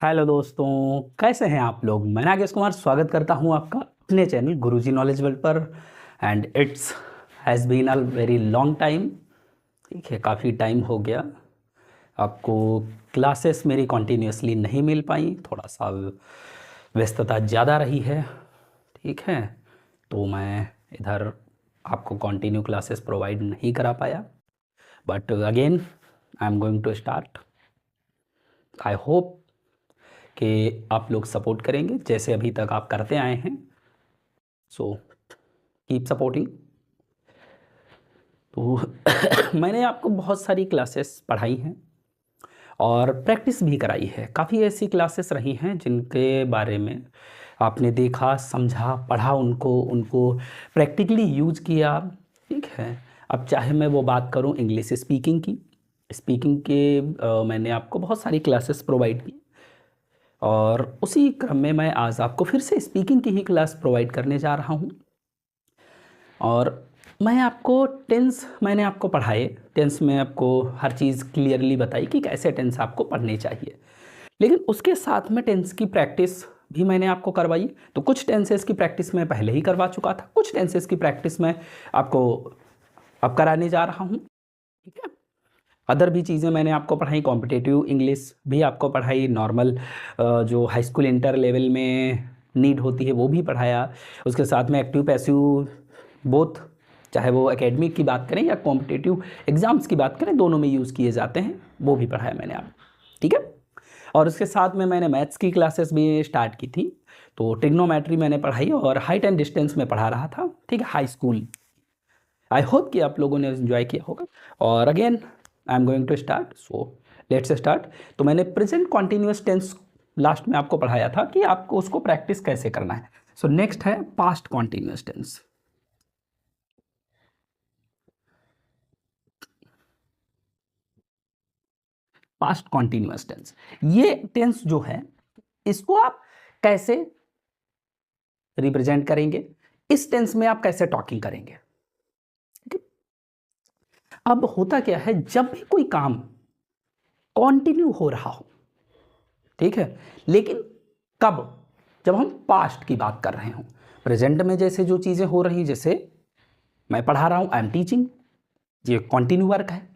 Hello दोस्तों, कैसे हैं आप लोग। मैं नागेश कुमार स्वागत करता हूं आपका अपने चैनल गुरुजी नॉलेज वर्ल्ड पर। And it's has been a very long time. ठीक है, काफ़ी टाइम हो गया। आपको क्लासेस मेरी कॉन्टीन्यूसली नहीं मिल पाई, थोड़ा सा व्यस्तता ज़्यादा रही है। ठीक है, तो मैं इधर आपको कंटिन्यू क्लासेस प्रोवाइड नहीं करा पाया। But again I am going to start. I hope कि आप लोग सपोर्ट करेंगे जैसे अभी तक आप करते आए हैं। So keep supporting. तो मैंने आपको बहुत सारी क्लासेस पढ़ाई हैं और प्रैक्टिस भी कराई है। काफ़ी ऐसी क्लासेस रही हैं जिनके बारे में आपने देखा, समझा, पढ़ा, उनको उनको प्रैक्टिकली यूज किया। ठीक है, अब चाहे मैं वो बात करूं इंग्लिश स्पीकिंग के मैंने आपको बहुत सारी क्लासेस प्रोवाइड की और उसी क्रम में मैं आज आपको फिर से स्पीकिंग की ही क्लास प्रोवाइड करने जा रहा हूँ। और मैं आपको टेंस मैंने आपको पढ़ाए। टेंस में आपको हर चीज़ क्लियरली बताई कि कैसे टेंस आपको पढ़ने चाहिए, लेकिन उसके साथ में टेंस की प्रैक्टिस भी मैंने आपको करवाई। तो कुछ टेंसेस की प्रैक्टिस मैं पहले ही करवा चुका था, कुछ टेंसेस की प्रैक्टिस मैं आपको अब कराने जा रहा हूँ। ठीक है, अदर भी चीज़ें मैंने आपको पढ़ाई, कॉम्पिटिटिव इंग्लिश भी आपको पढ़ाई, नॉर्मल जो हाई स्कूल इंटर लेवल में नीड होती है वो भी पढ़ाया। उसके साथ में एक्टिव पैसिव बोथ, चाहे वो एकेडमिक की बात करें या कॉम्पिटिटिव एग्ज़ाम्स की बात करें, दोनों में यूज़ किए जाते हैं, वो भी पढ़ाया मैंने आप। ठीक है, और उसके साथ में मैंने मैथ्स की क्लासेस भी स्टार्ट की थी। तो ट्रिग्नोमेट्री मैंने पढ़ाई और हाइट एंड डिस्टेंस में पढ़ा रहा था। ठीक है, हाई स्कूल। आई होप कि आप लोगों ने इन्जॉय किया होगा। और again I am going to start, so let's start. तो मैंने प्रेजेंट कॉन्टिन्यूस टेंस लास्ट में आपको पढ़ाया था कि आपको उसको प्रैक्टिस कैसे करना है। सो नेक्स्ट है past continuous tense. Past continuous tense, ये टेंस जो है इसको आप कैसे रिप्रेजेंट करेंगे, इस टेंस में आप कैसे टॉकिंग करेंगे। अब होता क्या है, जब भी कोई काम कंटिन्यू हो रहा हो, ठीक है, लेकिन कब, जब हम पास्ट की बात कर रहे हो। प्रेजेंट में जैसे जो चीज़ें हो रही, जैसे मैं पढ़ा रहा हूं, आई एम टीचिंग, ये कंटिन्यू वर्क है।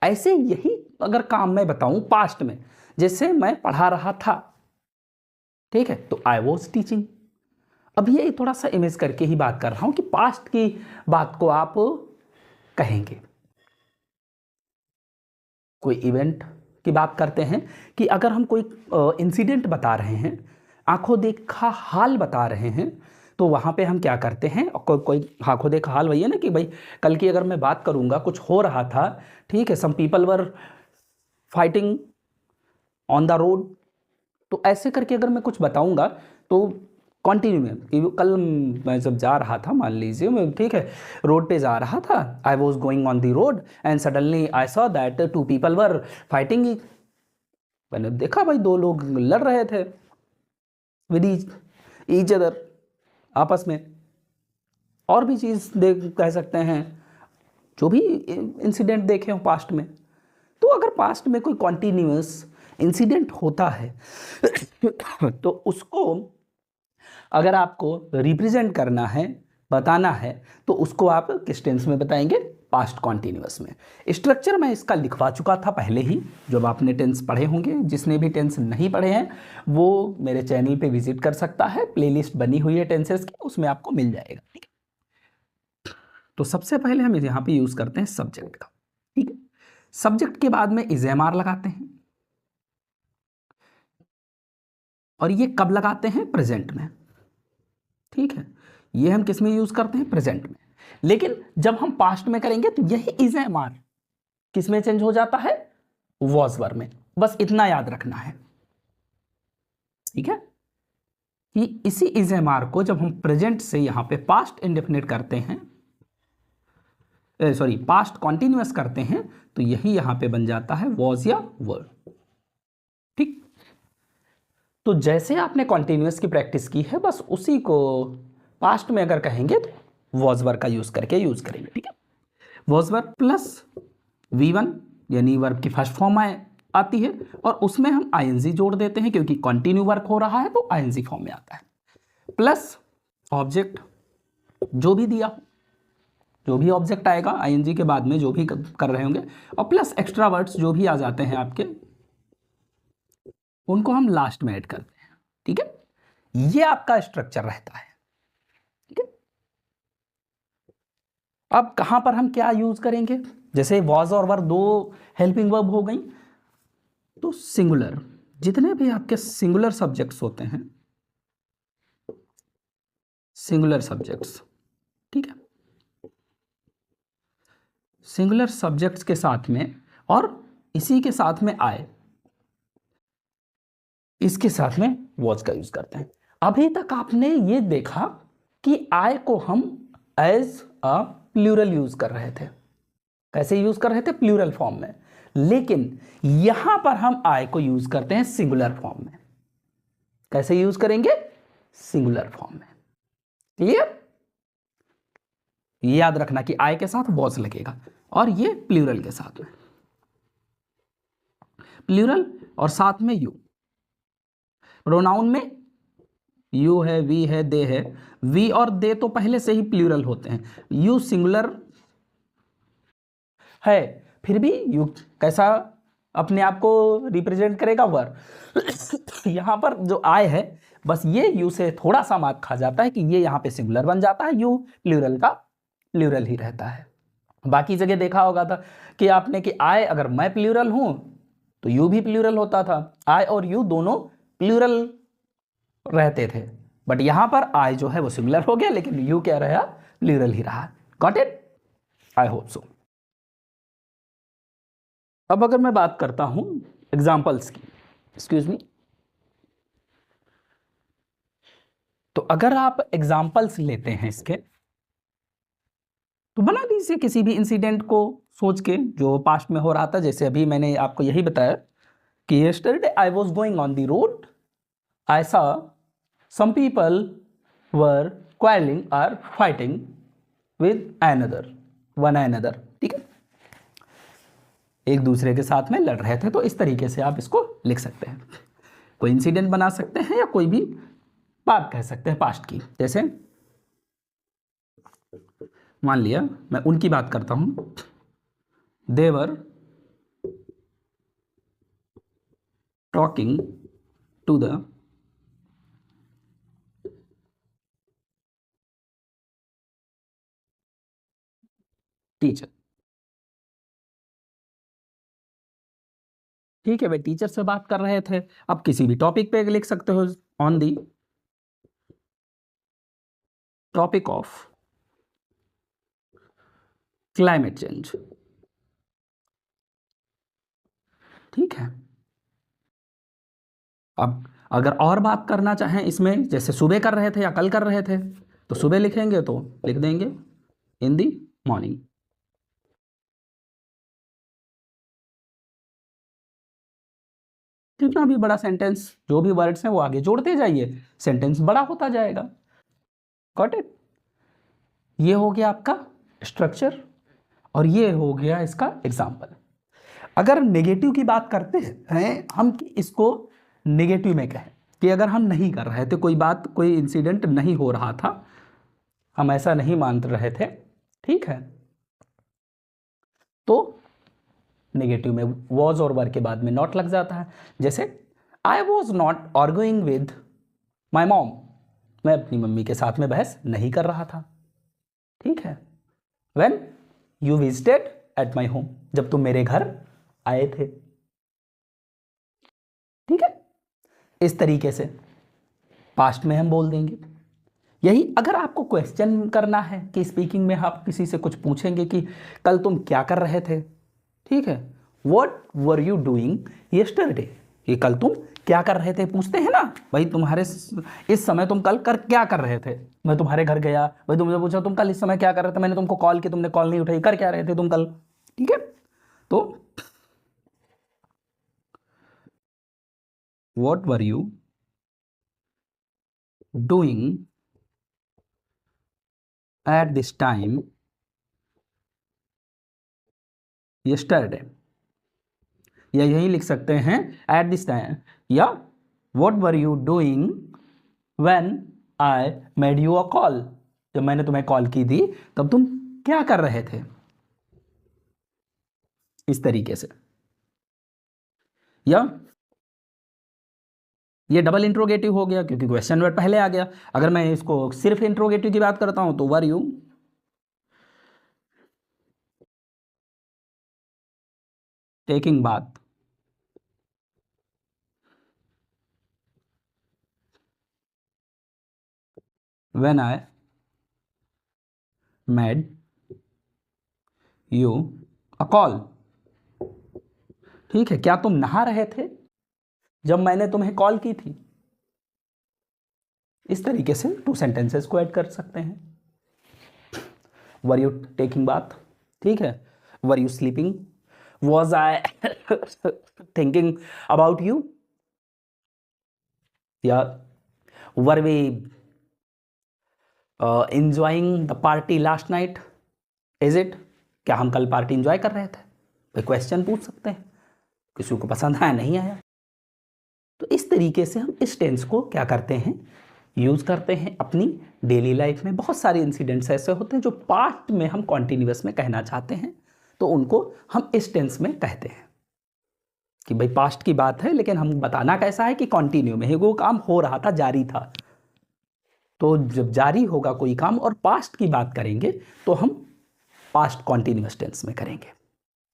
ऐसे यही अगर काम मैं बताऊं पास्ट में, जैसे मैं पढ़ा रहा था, ठीक है, तो आई वॉज टीचिंग। अब ये थोड़ा सा इमेज करके ही बात कर रहा हूं कि पास्ट की बात को आप कहेंगे। कोई इवेंट की बात करते हैं कि अगर हम कोई इंसिडेंट बता रहे हैं, आंखों देखा हाल बता रहे हैं, तो वहाँ पे हम क्या करते हैं, कोई आंखों देखा हाल वही है ना कि भाई कल की अगर मैं बात करूँगा, कुछ हो रहा था, ठीक है, some people were fighting on the road, तो ऐसे करके अगर मैं कुछ बताऊँगा तो कंटिन्यू में कि कल मैं जब जा रहा था, मान लीजिए मैं, ठीक है, रोड पे जा रहा था, I was going on the road and suddenly I saw that two people were fighting. मैंने देखा भाई दो लोग लड़ रहे थे विद ईच अदर, आपस में। और भी चीज़ देख कह सकते हैं, जो भी इंसिडेंट देखे हो पास्ट में। तो अगर पास्ट में कोई कॉन्टिन्यूस इंसिडेंट होता है तो उसको अगर आपको रिप्रेजेंट करना है, बताना है, तो उसको आप किस टेंस में बताएंगे, पास्ट कॉन्टिन्यूअस में। स्ट्रक्चर मैं इसका लिखवा चुका था पहले ही, जब आपने टेंस पढ़े होंगे। जिसने भी टेंस नहीं पढ़े हैं वो मेरे चैनल पे विजिट कर सकता है, प्लेलिस्ट बनी हुई है टेंसेस की, उसमें आपको मिल जाएगा। ठीक है, तो सबसे पहले हम यहाँ पे यूज करते हैं सब्जेक्ट का। ठीक है, सब्जेक्ट के बाद में इजेमार लगाते हैं, और ये कब लगाते हैं, प्रेजेंट में। ठीक है, ये हम किस में यूज करते हैं, प्रेजेंट में। लेकिन जब हम पास्ट में करेंगे तो यही इज एम आर किस में चेंज हो जाता है, वॉज वर में। बस इतना याद रखना है। ठीक है, कि इसी इज एम आर को जब हम प्रेजेंट से यहां पे पास्ट इंडेफिनिट करते हैं, सॉरी पास्ट कॉन्टिन्यूअस करते हैं, तो यही यहां पे बन जाता है वॉज या वर। ठीक, तो जैसे आपने कॉन्टिन्यूअस की प्रैक्टिस की है, बस उसी को पास्ट में अगर कहेंगे तो वॉज वर का यूज करके यूज करेंगे। ठीक है, वॉज वर प्लस V1 यानी वर्ब की फर्स्ट फॉर्म आए, आती है और उसमें हम आईएनजी जोड़ देते हैं क्योंकि कंटिन्यू वर्क हो रहा है तो आईएनजी फॉर्म में आता है, प्लस ऑब्जेक्ट जो भी दिया, जो भी ऑब्जेक्ट आएगा आईएनजी के बाद में जो भी कर रहे होंगे, और प्लस एक्स्ट्रा वर्ड्स जो भी आ जाते हैं आपके, उनको हम लास्ट में ऐड करते हैं। ठीक है, ये आपका स्ट्रक्चर रहता है। ठीक है, अब कहां पर हम क्या यूज करेंगे, जैसे वॉज और वर दो हेल्पिंग वर्ब हो गई, तो सिंगुलर, जितने भी आपके सिंगुलर सब्जेक्ट्स होते हैं, सिंगुलर सब्जेक्ट्स, ठीक है, सिंगुलर सब्जेक्ट्स के साथ में और इसी के साथ में आए, इसके साथ में वॉज का यूज करते हैं। अभी तक आपने ये देखा कि आय को हम एज अ प्लूरल यूज कर रहे थे। कैसे यूज कर रहे थे? प्लूरल फॉर्म में। लेकिन यहां पर हम आय को यूज करते हैं सिंगुलर फॉर्म में। कैसे यूज करेंगे? सिंगुलर फॉर्म में। क्लियर? याद रखना कि आय के साथ वॉज लगेगा और ये प्लूरल के साथ में, प्लूरल और साथ में यू। प्रोनाउन में यू है, वी है, दे है। वी और दे तो पहले से ही प्लूरल होते हैं, यू सिंगुलर है, फिर भी यू कैसा अपने आप को रिप्रेजेंट करेगा? वर। यहां पर जो आय है बस ये यू से थोड़ा सा मार्क खा जाता है कि ये यहां पे सिंगुलर बन जाता है, यू प्लूरल का प्लूरल ही रहता है। बाकी जगह देखा होगा था कि आपने कि आय अगर मैं प्लूरल हूं तो यू भी प्लूरल होता था, आय और यू दोनों प्लूरल रहते थे, बट यहां पर आय जो है वो सिंगुलर हो गया लेकिन यू क्या रहा? प्लूरल ही रहा। Got it? I hope so. अब अगर मैं बात करता हूं एग्जाम्पल्स की, एक्सक्यूज मी, तो अगर आप एग्जाम्पल्स लेते हैं इसके, तो बना लीजिए किसी भी इंसिडेंट को सोच के जो पास्ट में हो रहा था। जैसे अभी मैंने आपको यही बताया कि yesterday I was going on the road, I saw some people were quarrelling और fighting with another, one another. ठीक है, एक दूसरे के साथ में लड़ रहे थे। तो इस तरीके से आप इसको लिख सकते हैं, कोई इंसिडेंट बना सकते हैं या कोई भी बात कह सकते हैं पास्ट की। जैसे मान लिया मैं उनकी बात करता हूं, देवर टॉकिंग टू द टीचर। ठीक है भाई, टीचर से बात कर रहे थे। आप किसी भी टॉपिक पे लिख सकते हो, on the topic of climate change. ठीक है, अब अगर और बात करना चाहें इसमें, जैसे सुबह कर रहे थे या कल कर रहे थे, तो सुबह लिखेंगे तो लिख देंगे इन दी मॉर्निंग। जितना भी बड़ा सेंटेंस, जो भी वर्ड्स हैं वो आगे जोड़ते जाइए, सेंटेंस बड़ा होता जाएगा। Got it? ये हो गया आपका स्ट्रक्चर और ये हो गया इसका एग्जाम्पल। अगर नेगेटिव की बात करते हैं हम, कि इसको नेगेटिव में कहें कि अगर हम नहीं कर रहे थे कोई बात, कोई इंसिडेंट नहीं हो रहा था, हम ऐसा नहीं मान रहे थे, ठीक है, तो नेगेटिव में वॉज और वर के बाद में नॉट लग जाता है। जैसे I was not arguing with my mom, मैं अपनी मम्मी के साथ में बहस नहीं कर रहा था। ठीक है, when you visited at my home, जब तुम मेरे घर आए थे। ठीक है, इस तरीके से पास्ट में हम बोल देंगे। यही अगर आपको क्वेश्चन करना है कि स्पीकिंग में आप किसी से कुछ पूछेंगे कि कल तुम क्या कर रहे थे, ठीक है, what were you doing yesterday, कि कल तुम क्या कर रहे थे, पूछते हैं ना भाई तुम्हारे इस समय तुम कल कर क्या कर रहे थे। मैं तुम्हारे घर गया, भाई तुमने पूछा तुम कल इस समय क्या कर रहे थे, मैंने तुमको कॉल की, तुमने कॉल नहीं उठाई, कर क्या रहे थे तुम कल। ठीक है, तो what were you doing at this time yesterday। या यही लिख सकते हैं एट दिस टाइम, या what were you doing when I made you a call, जब मैंने तुम्हें कॉल की थी तब तुम क्या कर रहे थे, इस तरीके से। या ये डबल इंट्रोगेटिव हो गया क्योंकि क्वेश्चन वर्ड पहले आ गया। अगर मैं इसको सिर्फ इंट्रोगेटिव की बात करता हूं तो were you taking bath, when I made you a call. ठीक है, क्या तुम नहा रहे थे जब मैंने तुम्हें कॉल की थी। इस तरीके से टू सेंटेंसेस को ऐड कर सकते हैं। वर यू टेकिंग बाथ, ठीक है, were you sleeping, was I thinking about you, या were we enjoying the party last night, is it, क्या हम कल पार्टी इंजॉय कर रहे थे। भाई क्वेश्चन पूछ सकते हैं, किसी को पसंद आया नहीं आया। तो इस तरीके से हम इस टेंस को क्या करते हैं, यूज करते हैं अपनी डेली लाइफ में। बहुत सारे इंसिडेंट्स ऐसे होते हैं जो पास्ट में हम कॉन्टिन्यूअस में कहना चाहते हैं, तो उनको हम इस टेंस में कहते हैं कि भाई पास्ट की बात है लेकिन हम बताना कैसा है कि कॉन्टिन्यू में है, वो काम हो रहा था, जारी था। तो जब जारी होगा कोई काम और पास्ट की बात करेंगे तो हम पास्ट कॉन्टिन्यूअस टेंस में करेंगे।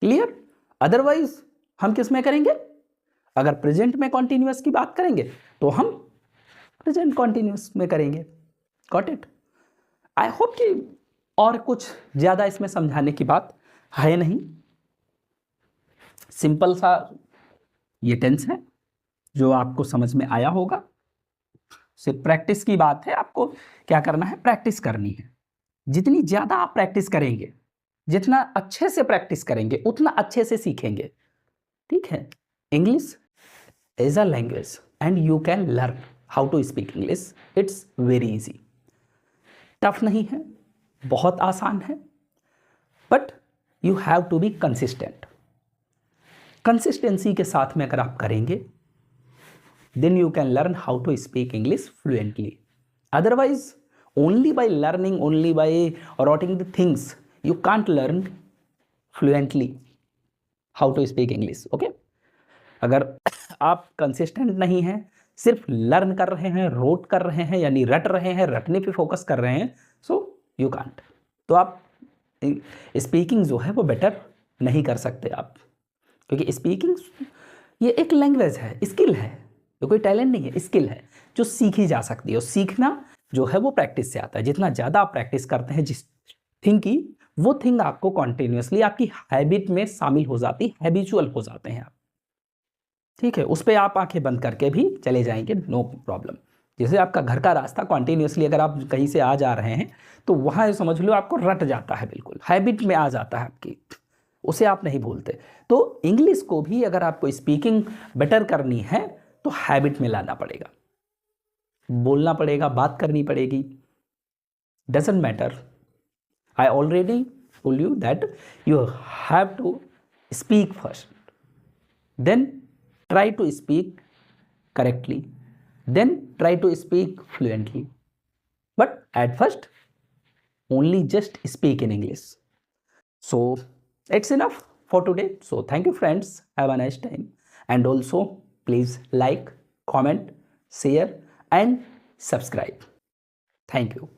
क्लियर? अदरवाइज हम किस में करेंगे, अगर प्रेजेंट में कॉन्टिन्यूअस की बात करेंगे तो हम प्रेजेंट कॉन्टिन्यूअस में करेंगे। Got it? आई होप कि और कुछ ज़्यादा इसमें समझाने की बात है नहीं, सिंपल सा ये टेंस है जो आपको समझ में आया होगा। सिर्फ प्रैक्टिस की बात है, आपको क्या करना है, प्रैक्टिस करनी है। जितनी ज़्यादा आप प्रैक्टिस करेंगे, जितना अच्छे से प्रैक्टिस करेंगे उतना अच्छे से सीखेंगे। ठीक है? English is a language and you can learn how to speak English. It's very easy, tough नहीं है, बहुत आसान है, but you have to be consistent. Consistency के साथ में अगर आप करेंगे then you can learn how to speak English fluently. Otherwise, only by learning, only by writing the things, you can't learn fluently how to speak English. Okay? अगर आप consistent नहीं हैं, सिर्फ लर्न कर रहे हैं, रोट कर रहे हैं, यानी रट रहे हैं, रटने पे फोकस कर रहे हैं, सो यू कांट। तो आप स्पीकिंग जो है वो बेटर नहीं कर सकते आप, क्योंकि स्पीकिंग ये एक लैंग्वेज है, स्किल है, तो कोई टैलेंट नहीं है, स्किल है जो सीखी जा सकती है। और सीखना जो है वो प्रैक्टिस से आता है। जितना ज़्यादा आप प्रैक्टिस करते हैं जिस थिंग की, वो थिंग आपको कॉन्टिन्यूसली आपकी हैबिट में शामिल हो जाती है, हैबिचुअल हो जाते हैं आप। ठीक है? उस पर आप आंखें बंद करके भी चले जाएंगे, नो प्रॉब्लम। जैसे आपका घर का रास्ता कॉन्टिन्यूसली अगर आप कहीं से आ जा रहे हैं तो वहाँ समझ लो आपको रट जाता है, बिल्कुल हैबिट में आ जाता है आपकी, उसे आप नहीं भूलते। तो इंग्लिश को भी अगर आपको स्पीकिंग बेटर करनी है तो हैबिट में लाना पड़ेगा, बोलना पड़ेगा, बात करनी पड़ेगी। Doesn't matter, I already told you that you have to speak first, then try to speak correctly, then try to speak fluently, but at first only just speak in English. So it's enough for today. So thank you friends, have a nice time, and also please like, comment, share and subscribe. Thank you.